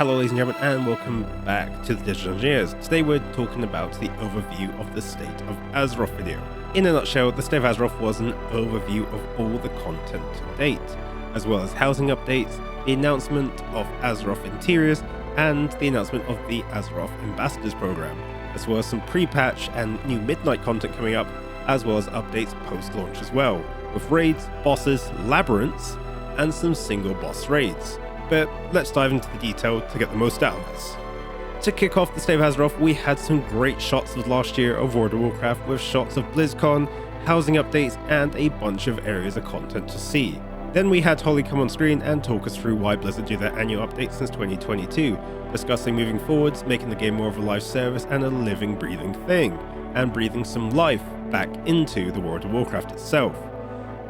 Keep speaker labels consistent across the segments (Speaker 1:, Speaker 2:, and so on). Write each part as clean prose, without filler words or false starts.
Speaker 1: Hello ladies and gentlemen, and welcome back to the Digital Engineers. Today we're talking about the overview of the State of Azeroth video. In a nutshell, the State of Azeroth was an overview of all the content to date, as well as housing updates, the announcement of Azeroth interiors, and the announcement of the Azeroth Ambassadors program, as well as some pre-patch and new Midnight content coming up, as well as updates post-launch as well, with raids, bosses, labyrinths, and some single boss raids. But let's dive into the detail to get the most out of this. To kick off the State of Azeroth, we had some great shots of last year of World of Warcraft with shots of BlizzCon, housing updates, and a bunch of areas of content to see. Then we had Holly come on screen and talk us through why Blizzard do their annual updates since 2022, discussing moving forwards, making the game more of a live service and a living, breathing thing, and breathing some life back into the World of Warcraft itself.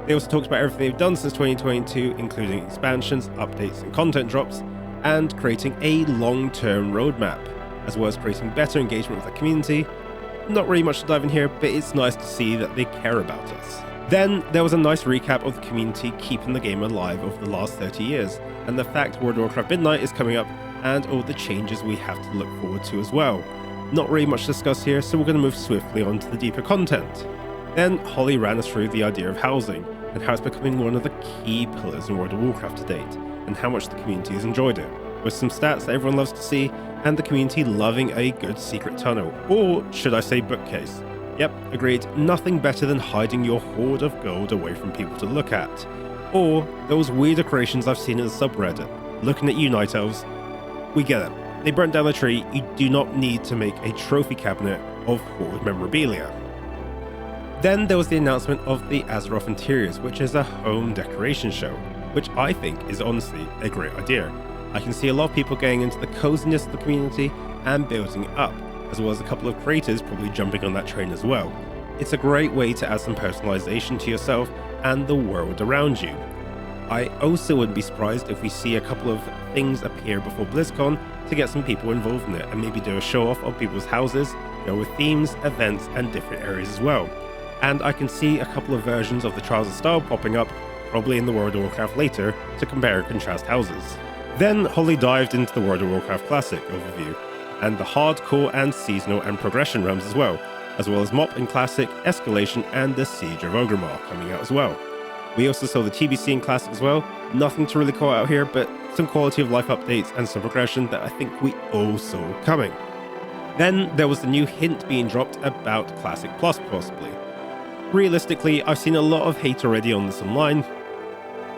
Speaker 1: They also talked about everything they've done since 2022, including expansions, updates, and content drops, and creating a long-term roadmap, as well as creating better engagement with the community. Not really much to dive in here, but it's nice to see that they care about us. Then there was a nice recap of the community keeping the game alive over the last 30 years, and the fact World of Warcraft Midnight is coming up, and all the changes we have to look forward to as well. Not really much to discuss here, so we're going to move swiftly on to the deeper content. Then Holly ran us through the idea of housing, and how it's becoming one of the key pillars in World of Warcraft to date, and how much the community has enjoyed it, with some stats that everyone loves to see, and the community loving a good secret tunnel, or should I say bookcase. Yep, agreed, nothing better than hiding your hoard of gold away from people to look at. Or those weird creations I've seen in the subreddit, looking at you Night Elves. We get it, they burnt down the tree, you do not need to make a trophy cabinet of hoard memorabilia. Then there was the announcement of the Azeroth Interiors, which is a home decoration show, which I think is honestly a great idea. I can see a lot of people getting into the coziness of the community and building it up, as well as a couple of creators probably jumping on that train as well. It's a great way to add some personalization to yourself and the world around you. I also wouldn't be surprised if we see a couple of things appear before BlizzCon to get some people involved in it, and maybe do a show off of people's houses, go with themes, events, and different areas as well. And I can see a couple of versions of the Trials of Style popping up, probably in the World of Warcraft later, to compare and contrast houses. Then Holly dived into the World of Warcraft Classic overview, and the hardcore and seasonal and progression realms as well as MOP in Classic, Escalation, and the Siege of Orgrimmar coming out as well. We also saw the TBC in Classic as well, nothing to really call out here, but some quality of life updates and some progression that I think we all saw coming. Then there was the new hint being dropped about Classic Plus possibly. Realistically, I've seen a lot of hate already on this online,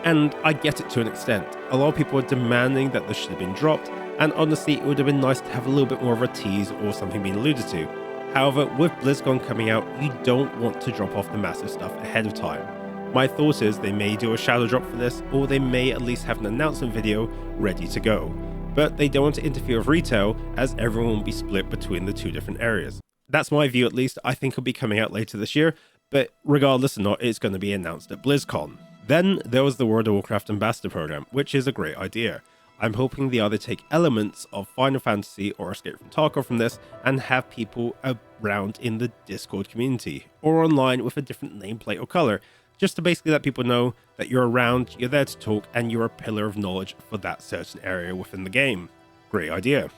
Speaker 1: and I get it to an extent. A lot of people are demanding that this should have been dropped, and honestly, it would have been nice to have a little bit more of a tease or something being alluded to. However, with BlizzCon coming out, you don't want to drop off the massive stuff ahead of time. My thought is they may do a shadow drop for this, or they may at least have an announcement video ready to go. But they don't want to interfere with retail, as everyone will be split between the two different areas. That's my view at least. I think it'll be coming out later this year, but regardless or not, it's going to be announced at BlizzCon. Then there was the World of Warcraft Ambassador program, which is a great idea. I'm hoping they either take elements of Final Fantasy or Escape from Tarkov from this and have people around in the Discord community or online with a different nameplate or color, just to basically let people know that you're around, you're there to talk, and you're a pillar of knowledge for that certain area within the game. Great idea.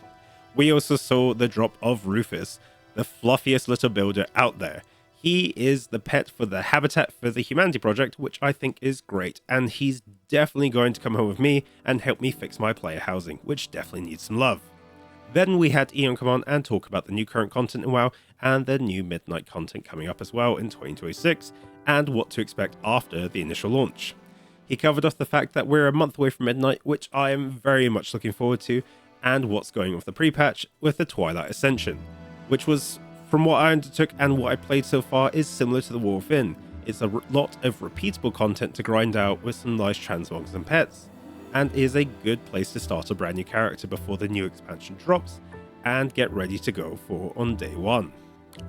Speaker 1: We also saw the drop of Rufus, the fluffiest little builder out there. He is the pet for the Habitat for the Humanity project, which I think is great, and he's definitely going to come home with me and help me fix my player housing, which definitely needs some love. Then we had Ian come on and talk about the new current content in WoW and the new Midnight content coming up as well in 2026, and what to expect after the initial launch. He covered off the fact that we're a month away from Midnight, which I am very much looking forward to, and what's going on with the pre-patch with the Twilight Ascension, which was, from what I undertook and what I played so far, is similar to the War Within. It's a lot of repeatable content to grind out with some nice transmogs and pets, and is a good place to start a brand new character before the new expansion drops and get ready to go for on day one.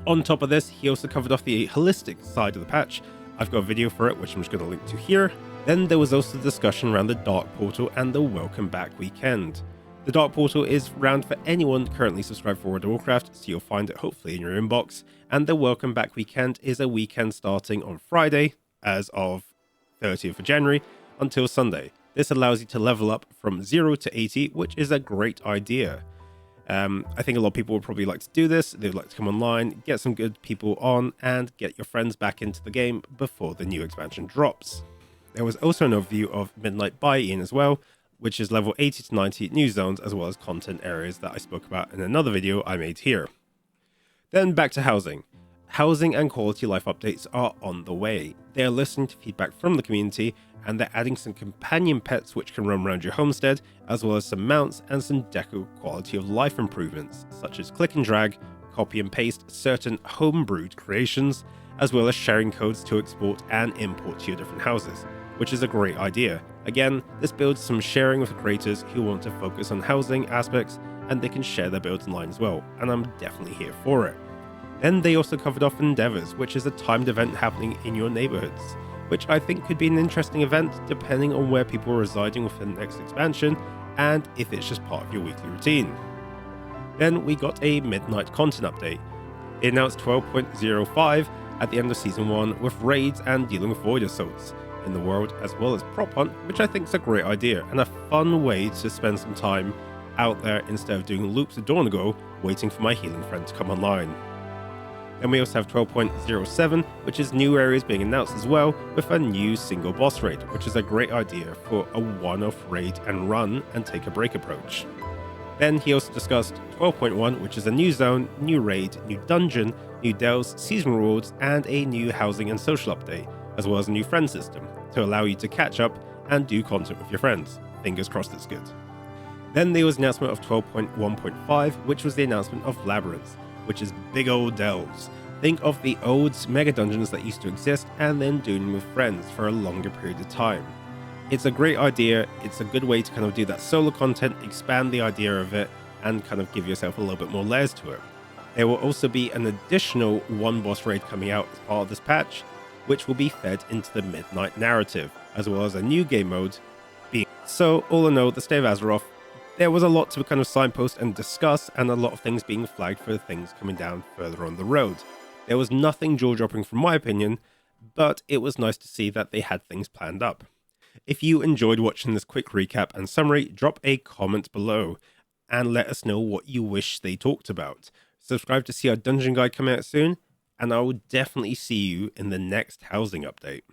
Speaker 1: On top of this, he also covered off the holistic side of the patch. I've got a video for it which I'm just going to link to here. Then there was also discussion around the Dark Portal and the Welcome Back weekend. The Dark Portal is round for anyone currently subscribed for World of Warcraft, so you'll find it hopefully in your inbox, and the Welcome Back weekend is a weekend starting on Friday, as of 30th of January, until Sunday. This allows you to level up from 0 to 80, which is a great idea. I think a lot of people would probably like to do this. They'd like to come online, get some good people on, and get your friends back into the game before the new expansion drops. There was also an overview of Midnight Buy-In as well, which is level 80 to 90 new zones as well as content areas that I spoke about in another video I made here. Then back to housing. Housing and quality life updates are on the way. They are listening to feedback from the community, and they're adding some companion pets which can roam around your homestead, as well as some mounts and some deco quality of life improvements, such as click and drag, copy and paste certain homebrewed creations, as well as sharing codes to export and import to your different houses, which is a great idea. Again, this builds some sharing with creators who want to focus on housing aspects, and they can share their builds online as well, and I'm definitely here for it. Then they also covered off Endeavors, which is a timed event happening in your neighborhoods, which I think could be an interesting event depending on where people are residing within the next expansion and if it's just part of your weekly routine. Then we got a midnight content update. It announced 12.05 at the end of Season 1 with raids and dealing with void assaults in the world, as well as prop hunt, which I think is a great idea and a fun way to spend some time out there instead of doing loops of dawn ago waiting for my healing friend to come online. Then we also have 12.07, which is new areas being announced as well, with a new single boss raid, which is a great idea for a one-off raid and run and take a break approach. Then he also discussed 12.1, which is a new zone, new raid, new dungeon, new delves, seasonal rewards, and a new housing and social update, as well as a new friend system to allow you to catch up and do content with your friends. Fingers crossed it's good. Then there was an announcement of 12.1.5, which was the announcement of Labyrinth, which is big old delves. Think of the old mega dungeons that used to exist and then doing them with friends for a longer period of time. It's a great idea. It's a good way to kind of do that solo content, expand the idea of it, and kind of give yourself a little bit more layers to it. There will also be an additional one boss raid coming out as part of this patch, which will be fed into the Midnight narrative, as well as a new game mode. So all in all, the State of Azeroth, there was a lot to kind of signpost and discuss, and a lot of things being flagged for things coming down further on the road. There was nothing jaw-dropping from my opinion, but it was nice to see that they had things planned up. If you enjoyed watching this quick recap and summary, drop a comment below and let us know what you wish they talked about. Subscribe to see our dungeon guide coming out soon, and I will definitely see you in the next housing update.